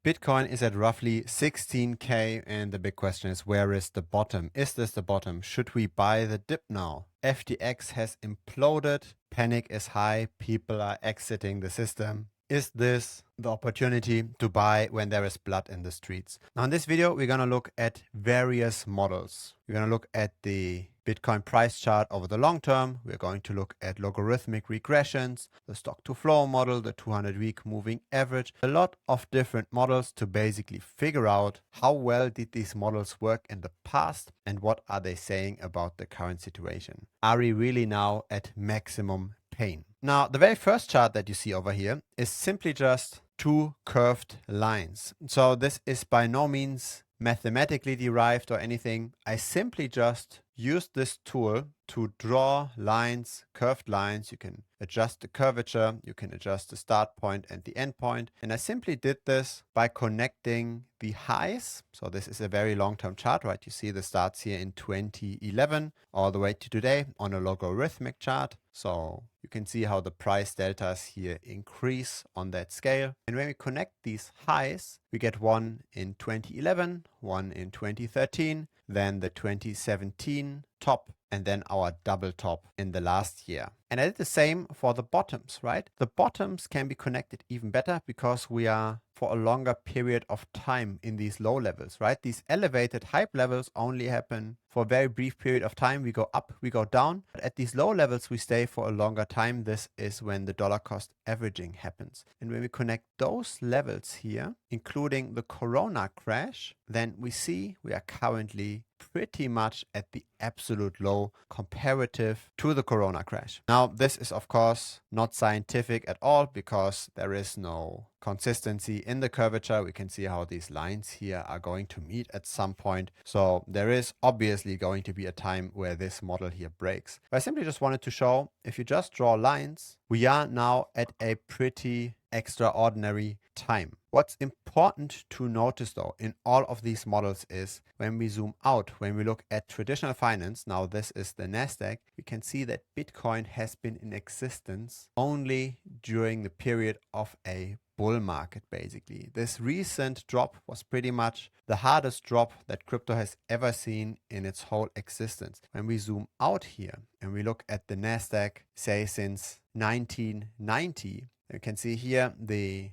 Bitcoin is at roughly 16K, and the big question is, where is the bottom? Is this the bottom? Should we buy the dip now? FTX has imploded, panic is high, people are exiting the system. Is this the opportunity to buy when there is blood in the streets? Now in this video, we're going to look at various models. We're going to look at the Bitcoin price chart over the long term. We're going to look at logarithmic regressions, the stock to flow model, the 200-week moving average, a lot of different models to basically figure out how well did these models work in the past and what are they saying about the current situation. Are we really now at maximum pain? Now, the very first chart that you see over here is simply just two curved lines. So this is by no means mathematically derived or anything. I simply just used this tool to draw lines, curved lines. You can adjust the curvature, you can adjust the start point and the end point. And I simply did this by connecting the highs. So this is a very long-term chart, right? You see the starts here in 2011 all the way to today on a logarithmic chart. So you can see how the price deltas here increase on that scale. And when we connect these highs, we get one in 2011, one in 2013, then the 2017 top, and then our double top in the last year. And I did the same for the bottoms, right? The bottoms can be connected even better because we are for a longer period of time in these low levels, right? These elevated hype levels only happen for a very brief period of time. We go up, we go down. But at these low levels, we stay for a longer time. This is when the dollar cost averaging happens. And when we connect those levels here, including the Corona crash, then we see we are currently pretty much at the absolute low comparative to the Corona crash. Now, this is of course not scientific at all because there is no consistency in the curvature. We can see how these lines here are going to meet at some point. So there is obviously going to be a time where this model here breaks. But I simply just wanted to show, if you just draw lines, we are now at a pretty extraordinary time. What's important to notice though in all of these models is when we zoom out, when we look at traditional finance, now this is the Nasdaq, we can see that Bitcoin has been in existence only during the period of a bull market basically. This recent drop was pretty much the hardest drop that crypto has ever seen in its whole existence. When we zoom out here and we look at the Nasdaq, say since 1990, you can see here the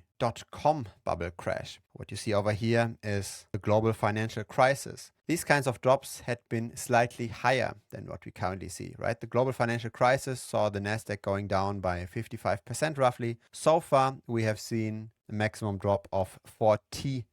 .com bubble crash. What you see over here is the global financial crisis. These kinds of drops had been slightly higher than what we currently see, right? The global financial crisis saw the Nasdaq going down by 55% roughly. So far, we have seen a maximum drop of 40%.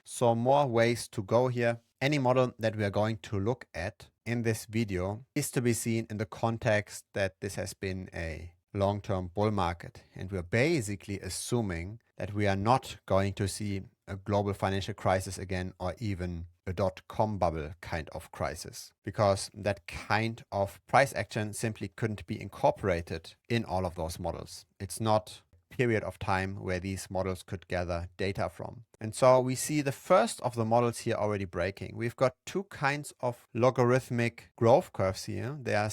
So more ways to go here. Any model that we are going to look at in this video is to be seen in the context that this has been a long-term bull market. And we're basically assuming that we are not going to see a global financial crisis again or even a .com bubble kind of crisis, because that kind of price action simply couldn't be incorporated in all of those models. It's not a period of time where these models could gather data from. And so we see the first of the models here already breaking. We've got two kinds of logarithmic growth curves here. They are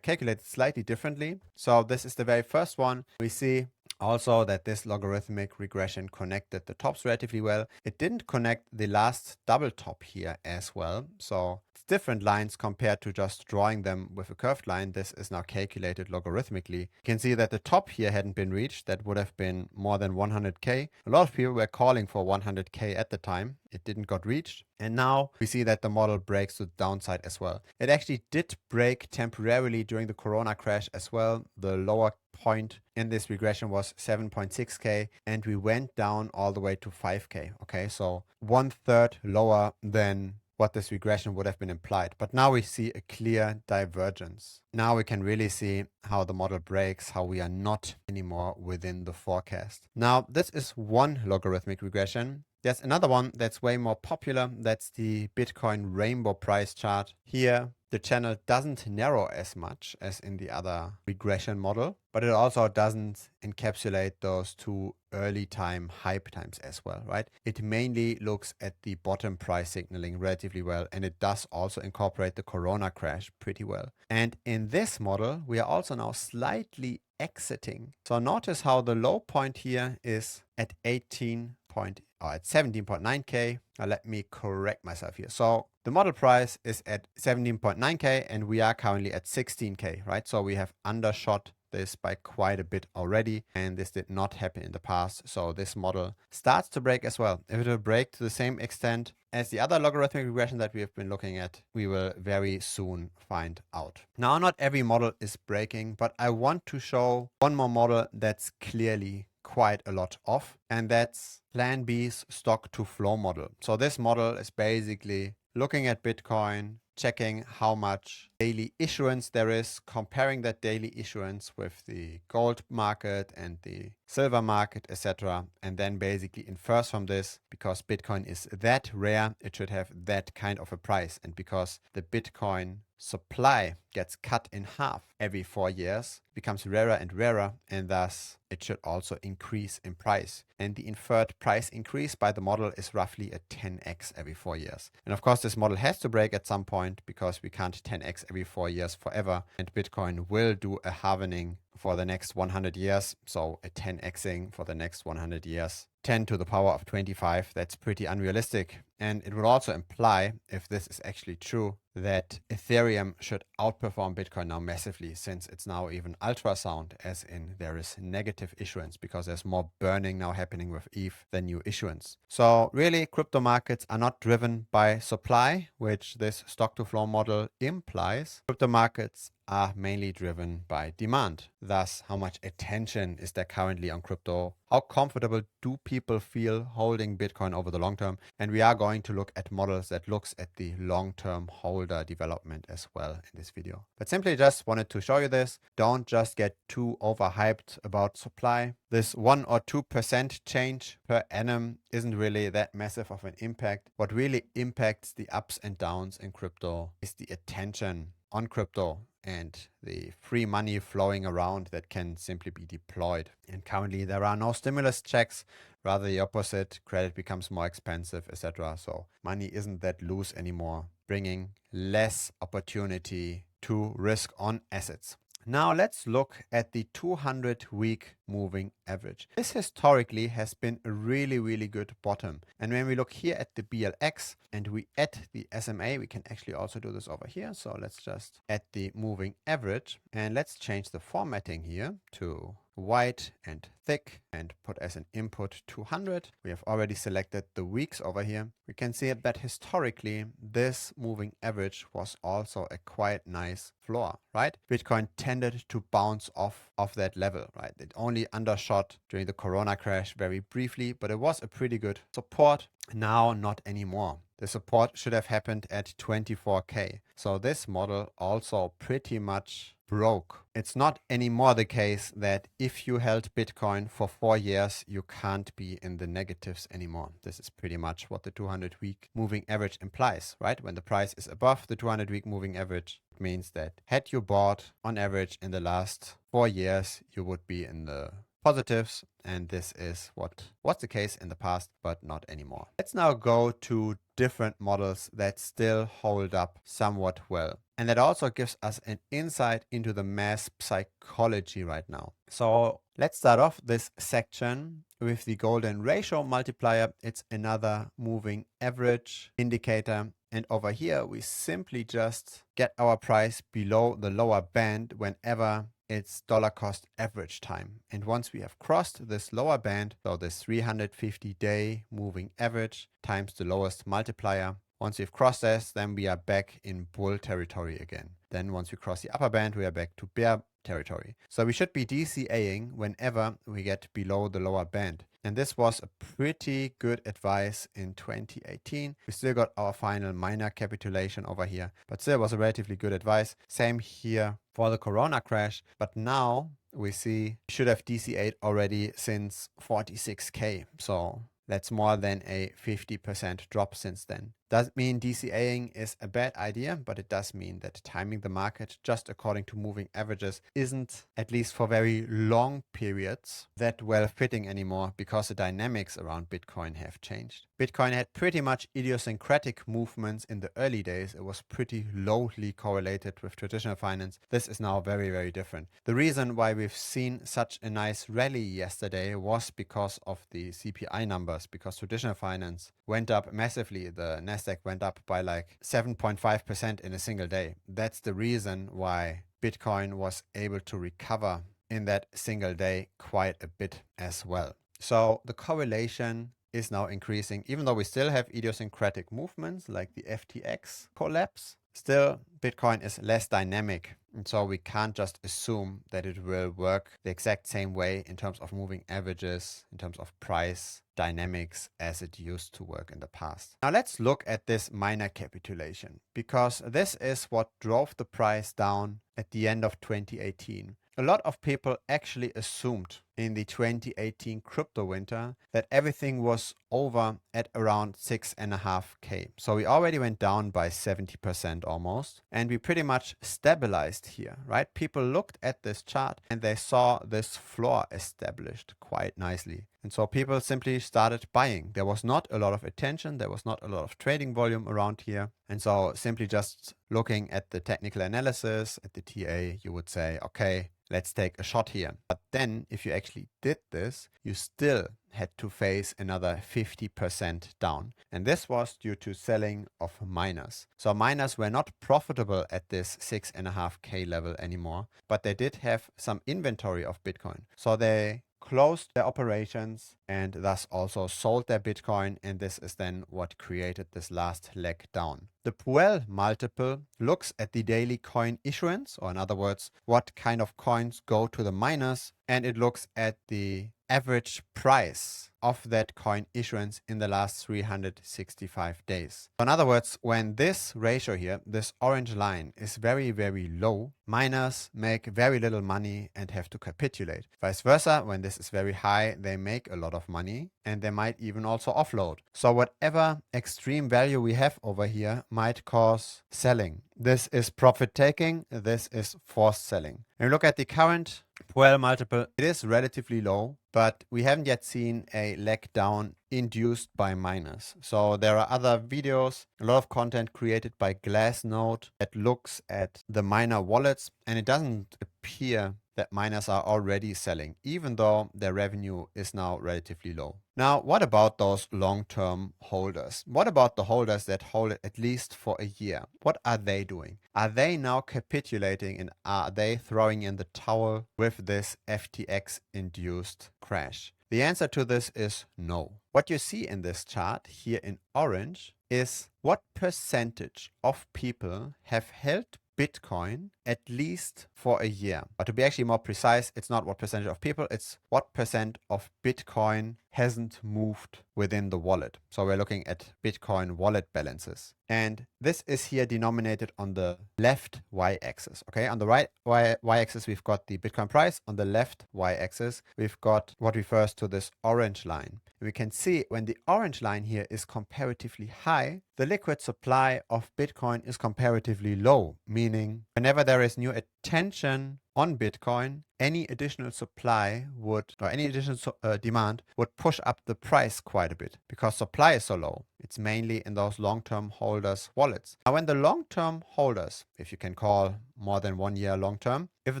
calculated slightly differently. So this is the very first one. We see also that this logarithmic regression connected the tops relatively well. It didn't connect the last double top here as well. So it's different lines compared to just drawing them with a curved line. This is now calculated logarithmically. You can see that the top here hadn't been reached. That would have been more than 100K. A lot of people were calling for 100K at the time. It didn't got reached. And now we see that the model breaks to the downside as well. It actually did break temporarily during the Corona crash as well. The lower point in this regression was 7.6K and we went down all the way to 5K. Okay, so 1/3 lower than what this regression would have been implied. But now we see a clear divergence. Now we can really see how the model breaks, how we are not anymore within the forecast. Now, this is one logarithmic regression. There's another one that's way more popular. That's the Bitcoin rainbow price chart. Here, the channel doesn't narrow as much as in the other regression model, but it also doesn't encapsulate those two early time hype times as well, right? It mainly looks at the bottom price signaling relatively well, and it does also incorporate the Corona crash pretty well. And in this model, we are also now slightly exiting. So notice how the low point here is at 18 at 17.9k. Let me correct myself here. So the model price is at 17.9k and we are currently at 16k, right? So we have undershot this by quite a bit already, and this did not happen in the past. So this model starts to break as well. If it will break to the same extent as the other logarithmic regression that we have been looking at, we will very soon find out. Now, not every model is breaking, but I want to show one more model that's clearly quite a lot off, and that's Plan B's stock to flow model. So this model is basically looking at Bitcoin, checking how much daily issuance there is, comparing that daily issuance with the gold market and the silver market, etc. And then basically infers from this, because Bitcoin is that rare, it should have that kind of a price. And because the Bitcoin supply gets cut in half every 4 years, becomes rarer and rarer, and thus it should also increase in price. And the inferred price increase by the model is roughly a 10x every 4 years. And of course, this model has to break at some point, because we can't 10x every 4 years forever. And Bitcoin will do a halvening for the next 100 years. So a 10xing for the next 100 years. 10 to the power of 25, that's pretty unrealistic. And it would also imply, if this is actually true, that Ethereum should outperform Bitcoin now massively, since it's now even ultrasound, as in there is negative issuance, because there's more burning now happening with ETH than new issuance. So really, crypto markets are not driven by supply, which this stock to flow model implies. Crypto markets are mainly driven by demand. Thus, how much attention is there currently on crypto? How comfortable do people feel holding Bitcoin over the long term? And we are going to look at models that looks at the long-term holder development as well in this video. But simply just wanted to show you this. Don't just get too overhyped about supply. This 1 or 2% change per annum isn't really that massive of an impact. What really impacts the ups and downs in crypto is the attention on crypto and the free money flowing around that can simply be deployed. And currently there are no stimulus checks, rather the opposite. Credit becomes more expensive, etc. So money isn't that loose anymore, bringing less opportunity to risk on assets. Now let's look at the 200-week moving average. This historically has been a really, really good bottom. And when we look here at the BLX and we add the SMA, we can actually also do this over here. So let's just add the moving average and let's change the formatting here to white and thick and put as an input 200. We have already selected the weeks over here. We can see that historically this moving average was also a quite nice floor, right? Bitcoin tended to bounce off that level, right? It only undershot during the Corona crash very briefly, but it was a pretty good support. Now not anymore. The support should have happened at 24k. So this model also pretty much broke. It's not anymore the case that if you held Bitcoin for 4 years, you can't be in the negatives anymore. This is pretty much what the 200-week moving average implies, right? When the price is above the 200-week moving average, it means that had you bought on average in the last 4 years, you would be in the positives, and this is what was the case in the past, but not anymore. Let's now go to different models that still hold up somewhat well. And that also gives us an insight into the mass psychology right now. So let's start off this section with the golden ratio multiplier. It's another moving average indicator. And over here, we simply just get our price below the lower band whenever it's dollar cost average time. And once we have crossed this lower band, so this 350-day moving average times the lowest multiplier, once we've crossed this, then we are back in bull territory again. Then once we cross the upper band, we are back to bear territory. So we should be DCAing whenever we get below the lower band. And this was a pretty good advice in 2018. We still got our final minor capitulation over here, but still was a relatively good advice. Same here for the Corona crash. But now we see we should have DCA'd already since 46k. So that's more than a 50% drop since then. Doesn't mean DCAing is a bad idea, but it does mean that timing the market just according to moving averages isn't, at least for very long periods, that well fitting anymore because the dynamics around Bitcoin have changed. Bitcoin had pretty much idiosyncratic movements in the early days. It was pretty lowly correlated with traditional finance. This is now very, very different. The reason why we've seen such a nice rally yesterday was because of the CPI numbers, because traditional finance went up massively. The Nasdaq went up by like 7.5% in a single day. That's the reason why Bitcoin was able to recover in that single day quite a bit as well. So the correlation is now increasing, even though we still have idiosyncratic movements like the FTX collapse. Still, Bitcoin is less dynamic, and so we can't just assume that it will work the exact same way in terms of moving averages, in terms of price dynamics as it used to work in the past. Now let's look at this minor capitulation, because this is what drove the price down at the end of 2018. A lot of people actually assumed in the 2018 crypto winter that everything was over at around 6.5K. So we already went down by 70% almost, and we pretty much stabilized here, right? People looked at this chart and they saw this floor established quite nicely. And so people simply started buying. There was not a lot of attention. There was not a lot of trading volume around here. And so simply just looking at the technical analysis, at the TA, you would say, okay, let's take a shot here. But then if you actually did this, you still had to face another 50% down. And this was due to selling of miners. So miners were not profitable at this 6.5K level anymore, but they did have some inventory of Bitcoin. So they closed their operations and thus also sold their Bitcoin, and this is then what created this last leg down. The Puel multiple looks at the daily coin issuance, or in other words, what kind of coins go to the miners, and it looks at the average price of that coin issuance in the last 365 days. So in other words, when this ratio here, this orange line, is very, very low, miners make very little money and have to capitulate. Vice versa, when this is very high, they make a lot of money and they might even also offload. So whatever extreme value we have over here might cause selling. This is profit taking, this is forced selling. When we look at the current Puel multiple, it is relatively low, but we haven't yet seen a leg down induced by miners. So there are other videos, a lot of content created by Glassnode that looks at the miner wallets, and it doesn't appear that miners are already selling, even though their revenue is now relatively low. Now, what about those long-term holders? What about the holders that hold it at least for a year? What are they doing? Are they now capitulating and are they throwing in the towel with this FTX-induced crash? The answer to this is no. What you see in this chart here in orange is what percentage of people have held Bitcoin at least for a year. But to be actually more precise, it's not what percentage of people, it's what percent of Bitcoin hasn't moved within the wallet. So we're looking at Bitcoin wallet balances. And this is here denominated on the left y-axis. Okay, on the right y-axis, we've got the Bitcoin price. On the left y-axis, we've got what refers to this orange line. And we can see when the orange line here is comparatively high, the liquid supply of Bitcoin is comparatively low, meaning whenever there is new attention on Bitcoin, any additional supply would, or any additional demand would push up the price quite a bit because supply is so low. It's mainly in those long-term holders' wallets. Now, when the long-term holders, if you can call more than 1 year long-term, if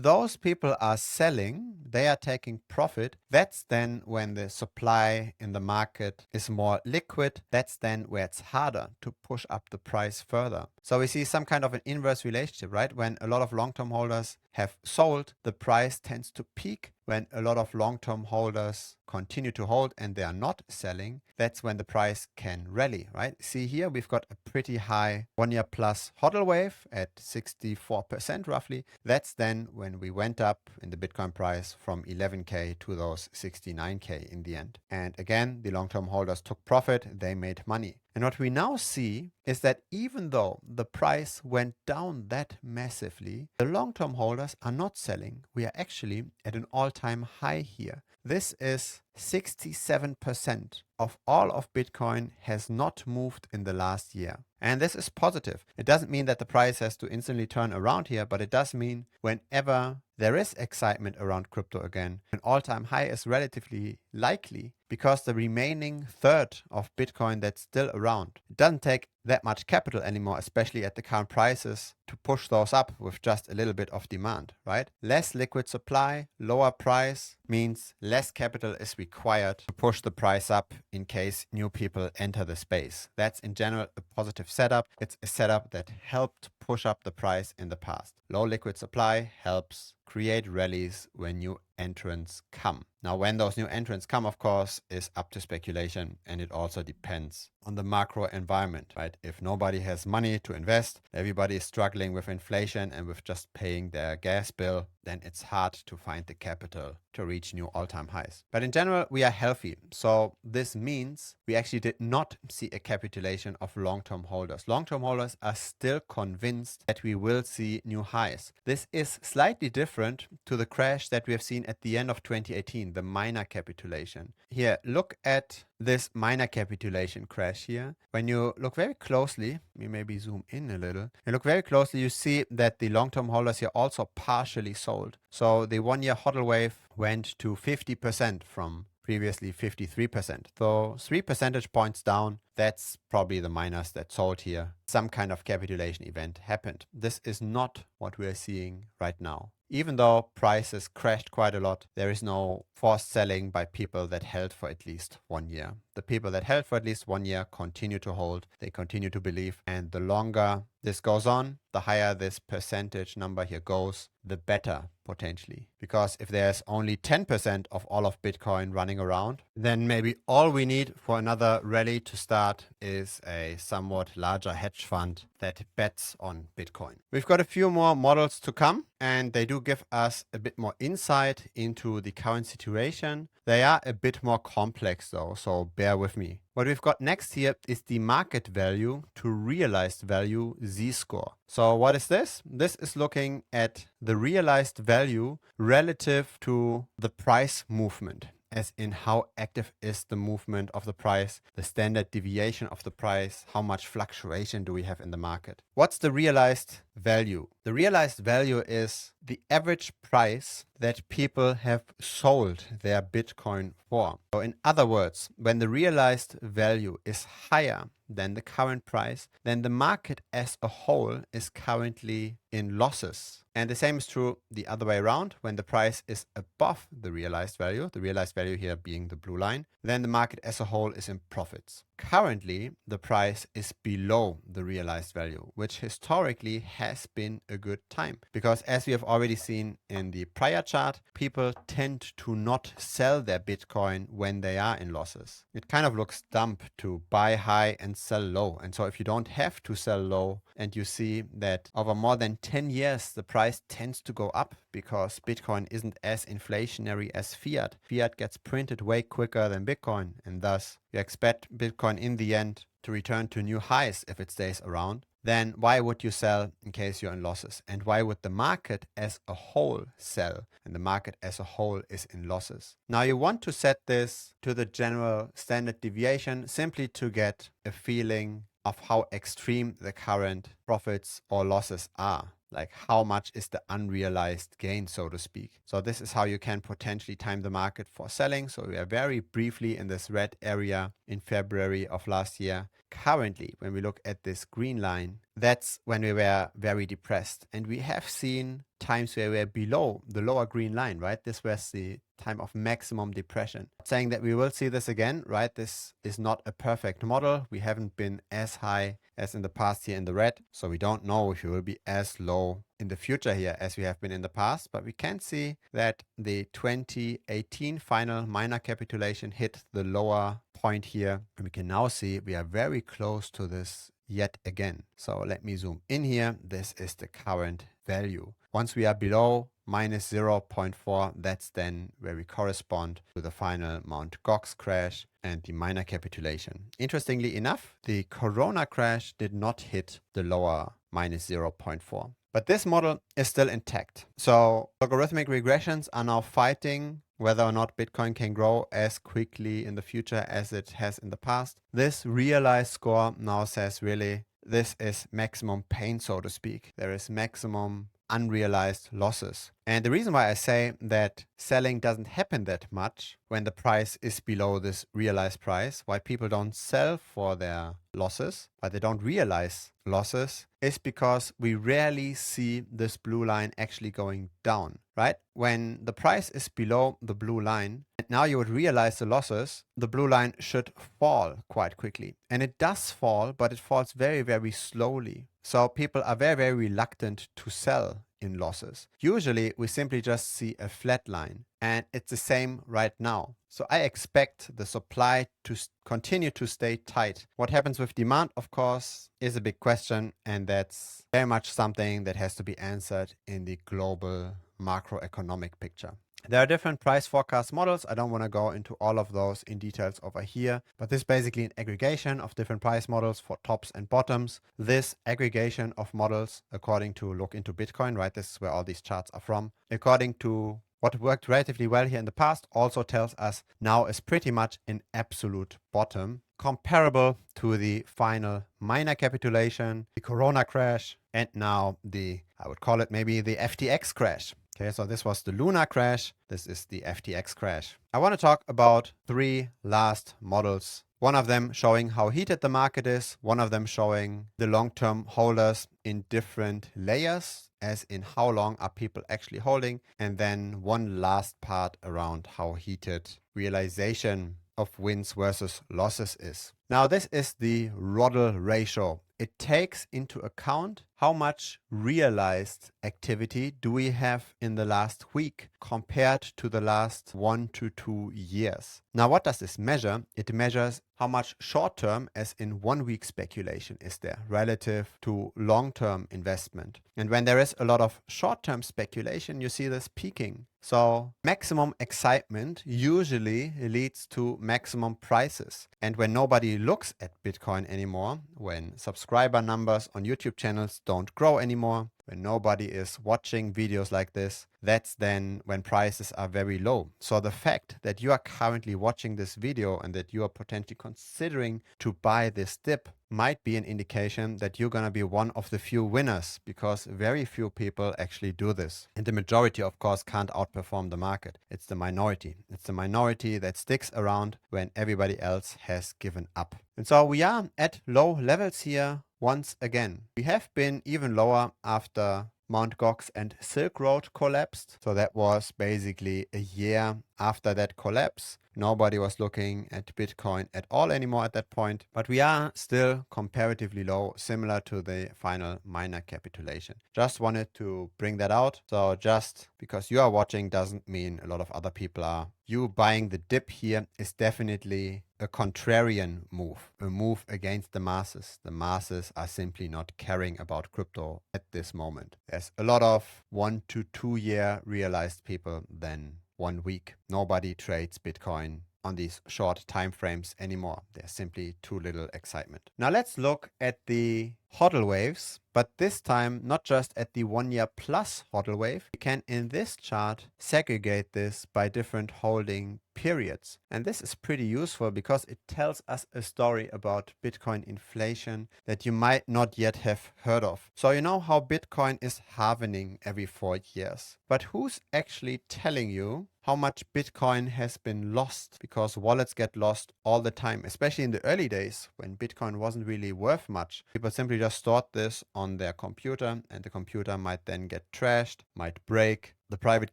those people are selling, they are taking profit. That's then when the supply in the market is more liquid. That's then where it's harder to push up the price further. So we see some kind of an inverse relationship, right? When a lot of long-term holders have sold, the price tends to peak. When a lot of long-term holders continue to hold and they are not selling, that's when the price can rally, right? See here, we've got a pretty high 1 year plus hodl wave at 64% roughly. That's then when we went up in the Bitcoin price from 11K to those 69K in the end. And again, the long-term holders took profit, they made money. And what we now see is that even though the price went down that massively, the long-term holders are not selling. We are actually at an all-time high here. This is 67% of all of Bitcoin has not moved in the last year. And this is positive. It doesn't mean that the price has to instantly turn around here, but it does mean whenever there is excitement around crypto again, an all-time high is relatively likely because the remaining third of Bitcoin that's still around, it doesn't take that much capital anymore, especially at the current prices, to push those up with just a little bit of demand, right? Less liquid supply, lower price means less capital is required to push the price up in case new people enter the space. That's in general a positive setup. It's a setup that helped push up the price in the past. Low liquid supply helps create rallies when new entrants come. Now, when those new entrants come, of course, is up to speculation, and it also depends on the macro environment, right? If nobody has money to invest, everybody is struggling with inflation and with just paying their gas bill, then it's hard to find the capital to reach new all-time highs. But in general, we are healthy. So this means we actually did not see a capitulation of long-term holders. Long-term holders are still convinced that we will see new highs. This is slightly different to the crash that we have seen at the end of 2018, the minor capitulation. Here, look at this minor capitulation crash here. When you look very closely, we maybe zoom in a little, and look very closely, you see that the long-term holders here also partially sold. So the 1 year hodl wave went to 50% from previously 53%. So 3 percentage points down, that's probably the miners that sold here. Some kind of capitulation event happened. This is not what we are seeing right now. Even though prices crashed quite a lot, there is no forced selling by people that held for at least 1 year. The people that held for at least 1 year continue to hold, they continue to believe, and the longer this goes on, the higher this percentage number here goes, the better potentially. Because if there's only 10% of all of Bitcoin running around, then maybe all we need for another rally to start is a somewhat larger hedge fund that bets on Bitcoin. We've got a few more models to come, and they do give us a bit more insight into the current situation. They are a bit more complex though, so bear with me. What we've got next here is the market value to realized value z-score. So what is this? This is looking at the realized value relative to the price movement, as in how active is the movement of the price, the standard deviation of the price, how much fluctuation do we have in the market. What's the realized value? The realized value is the average price that people have sold their Bitcoin for. So in other words, when the realized value is higher than the current price, then the market as a whole is currently in losses. And the same is true the other way around. When the price is above the realized value here being the blue line, then the market as a whole is in profits. Currently, the price is below the realized value, which historically has been a good time. Because as we have already seen in the prior chart, people tend to not sell their Bitcoin when they are in losses. It kind of looks dumb to buy high and sell low. And so if you don't have to sell low, and you see that over more than 10 years, the price tends to go up because Bitcoin isn't as inflationary as fiat. Fiat gets printed way quicker than Bitcoin, and thus you expect Bitcoin in the end to return to new highs if it stays around. Then why would you sell in case you're in losses? And why would the market as a whole sell? And the market as a whole is in losses. Now you want to set this to the general standard deviation simply to get a feeling of how extreme the current profits or losses are. Like how much is the unrealized gain, so to speak. So this is how you can potentially time the market for selling. So we are very briefly in this red area in February of last year. Currently, when we look at this green line, that's when we were very depressed. And we have seen times where we're below the lower green line, right? This was the time of maximum depression. Saying that we will see this again, right? This is not a perfect model. We haven't been as high as in the past here in the red. So we don't know if we will be as low in the future here as we have been in the past. But we can see that the 2018 final minor capitulation hit the lower point here. And we can now see we are very close to this yet again. So let me zoom in here. This is the current value. Once we are below minus 0.4, that's then where we correspond to the final Mt. Gox crash and the minor capitulation. Interestingly enough, the Corona crash did not hit the lower minus 0.4. But this model is still intact. So logarithmic regressions are now fighting whether or not Bitcoin can grow as quickly in the future as it has in the past. This realized score now says really this is maximum pain, so to speak. There is maximum unrealized losses. And the reason why I say that selling doesn't happen that much when the price is below this realized price, why people don't sell for their losses, why they don't realize losses, is because we rarely see this blue line actually going down, right? When the price is below the blue line, and now you would realize the losses, the blue line should fall quite quickly. And it does fall, but it falls very, very slowly. So people are very, very reluctant to sell in losses. Usually we simply just see a flat line, and it's the same right now. So I expect the supply to continue to stay tight. What happens with demand, of course, is a big question, and that's very much something that has to be answered in the global macroeconomic picture. There are different price forecast models. I don't want to go into all of those in details over here, but this is basically an aggregation of different price models for tops and bottoms. This aggregation of models, according to Look into Bitcoin, right? This is where all these charts are from. According to what worked relatively well here in the past, also tells us now is pretty much an absolute bottom, comparable to the final minor capitulation, the Corona crash, and now I would call it maybe the FTX crash. Okay, so this was the Luna crash. This is the FTX crash. I want to talk about 3 last models. One of them showing how heated the market is. One of them showing the long-term holders in different layers, as in how long are people actually holding. And then one last part around how heated realization of wins versus losses is. Now this is the Rodel ratio. It takes into account how much realized activity do we have in the last week compared to the last 1 to 2 years. Now what does this measure? It measures how much short-term, as in 1 week speculation, is there relative to long-term investment. And when there is a lot of short-term speculation, you see this peaking. So maximum excitement usually leads to maximum prices. And when nobody looks at Bitcoin anymore, when subscriber numbers on YouTube channels don't grow anymore, when nobody is watching videos like this, that's then when prices are very low. So the fact that you are currently watching this video and that you are potentially considering to buy this dip might be an indication that you're going to be one of the few winners, because very few people actually do this. And the majority, of course, can't outperform the market. It's the minority. It's the minority that sticks around when everybody else has given up. And so we are at low levels here once again. We have been even lower after Mt. Gox and Silk Road collapsed. So that was basically a year after that collapse. Nobody was looking at Bitcoin at all anymore at that point, but we are still comparatively low, similar to the final minor capitulation. Just wanted to bring that out. So just because you are watching doesn't mean a lot of other people are. You buying the dip here is definitely a contrarian move, a move against the masses. The masses are simply not caring about crypto at this moment. There's a lot of 1 to 2 year realized people than 1 week. Nobody trades Bitcoin on these short time frames anymore. There's simply too little excitement. Now let's look at the hodl waves, but this time not just at the 1 year plus hodl wave. We can in this chart segregate this by different holding periods. And this is pretty useful because it tells us a story about Bitcoin inflation that you might not yet have heard of. So you know how Bitcoin is halvening every 4 years, but who's actually telling you how much Bitcoin has been lost? Because wallets get lost all the time, especially in the early days when Bitcoin wasn't really worth much. People simply just stored this on their computer, and the computer might then get trashed, might break, the private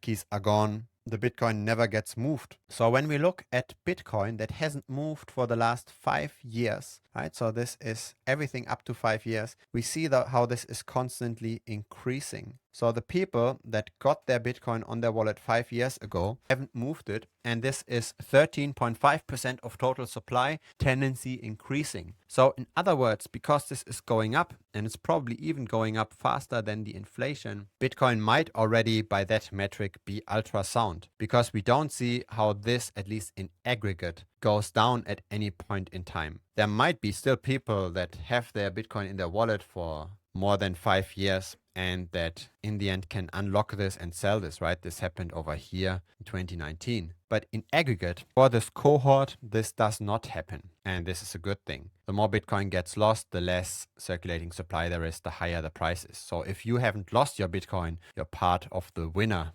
keys are gone. The Bitcoin never gets moved. So when we look at Bitcoin that hasn't moved for the last 5 years, right? So this is everything up to 5 years. We see how this is constantly increasing. So the people that got their Bitcoin on their wallet 5 years ago haven't moved it. And this is 13.5% of total supply, tendency increasing. So in other words, because this is going up, and it's probably even going up faster than the inflation, Bitcoin might already by that metric be ultrasound, because we don't see how this, at least in aggregate, goes down at any point in time. There might be still people that have their Bitcoin in their wallet for more than 5 years and that in the end can unlock this and sell this, right? This happened over here in 2019. But in aggregate, for this cohort, this does not happen. And this is a good thing. The more Bitcoin gets lost, the less circulating supply there is, the higher the price is. So if you haven't lost your Bitcoin, you're part of the winner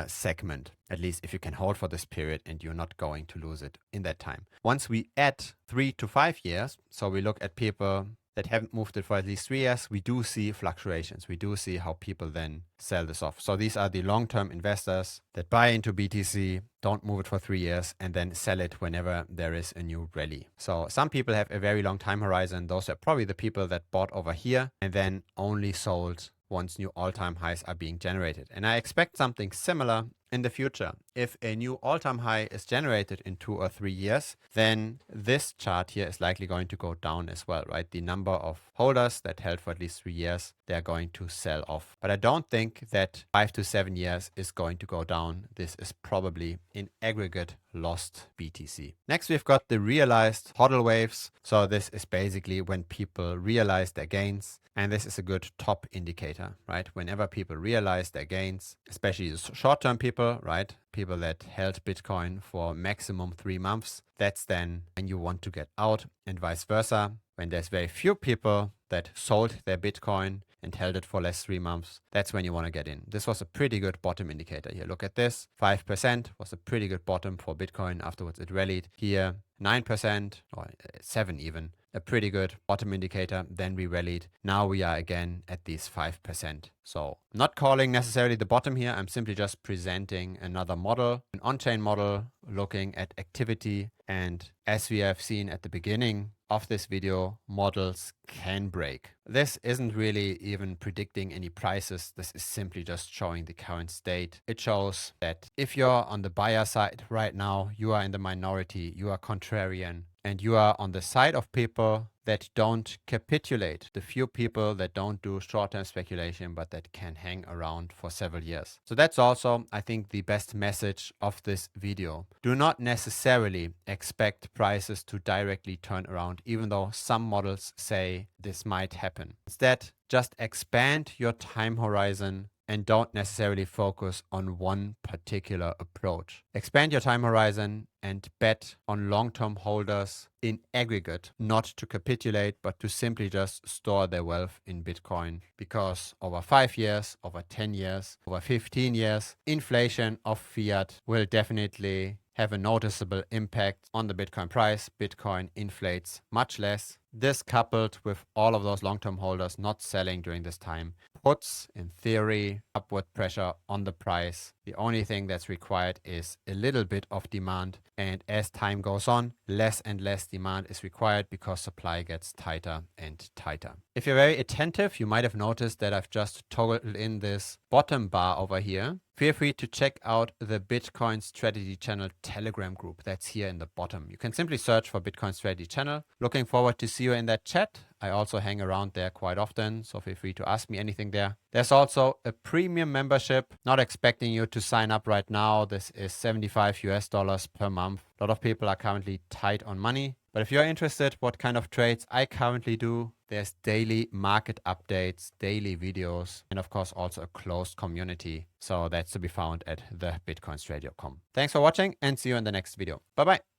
segment, at least if you can hold for this period and you're not going to lose it in that time. Once we add 3 to 5 years, so we look at people that haven't moved it for at least 3 years, we do see fluctuations. We do see how people then sell this off. So these are the long-term investors that buy into BTC, don't move it for 3 years, and then sell it whenever there is a new rally. So some people have a very long time horizon. Those are probably the people that bought over here and then only sold once new all-time highs are being generated. And I expect something similar in the future. If a new all-time high is generated in 2 or 3 years, then this chart here is likely going to go down as well, right? The number of holders that held for at least 3 years, they're going to sell off. But I don't think that 5 to 7 years is going to go down. This is probably in aggregate lost BTC. Next, we've got the realized hodl waves. So this is basically when people realize their gains. And this is a good top indicator, right? Whenever people realize their gains, especially the short-term people, right? People that held Bitcoin for maximum 3 months, that's then when you want to get out, and vice versa. When there's very few people that sold their Bitcoin and held it for less 3 months, that's when you want to get in. This was a pretty good bottom indicator here. Look at this. 5% was a pretty good bottom for Bitcoin. Afterwards, it rallied. Here, 9% or 7 even. A pretty good bottom indicator. Then we rallied. Now we are again at these 5%. So not calling necessarily the bottom here. I'm simply just presenting another model, an on-chain model looking at activity. And as we have seen at the beginning of this video, models can break. This isn't really even predicting any prices. This is simply just showing the current state. It shows that if you're on the buyer side right now, you are in the minority, you are contrarian, and you are on the side of people that don't capitulate, the few people that don't do short-term speculation, but that can hang around for several years. So that's also, I think, the best message of this video. Do not necessarily expect prices to directly turn around, even though some models say this might happen. Instead, just expand your time horizon and don't necessarily focus on one particular approach. Expand your time horizon and bet on long-term holders in aggregate, not to capitulate, but to simply just store their wealth in Bitcoin. Because over 5 years, over 10 years, over 15 years, inflation of fiat will definitely have a noticeable impact on the Bitcoin price. Bitcoin inflates much less. This, coupled with all of those long-term holders not selling during this time, puts, in theory, upward pressure on the price. The only thing that's required is a little bit of demand. And as time goes on, less and less demand is required because supply gets tighter and tighter. If you're very attentive, you might have noticed that I've just toggled in this bottom bar over here. Feel free to check out the Bitcoin Strategy Channel Telegram group. That's here in the bottom. You can simply search for Bitcoin Strategy Channel. Looking forward to see you in that chat. I also hang around there quite often, so feel free to ask me anything there. There's also a premium membership. Not expecting you to sign up right now. This is $75 per month. A lot of people are currently tight on money. But if you're interested what kind of trades I currently do, there's daily market updates, daily videos, and of course also a closed community. So that's to be found at thebitcoinstrategy.com. Thanks for watching and see you in the next video. Bye-bye.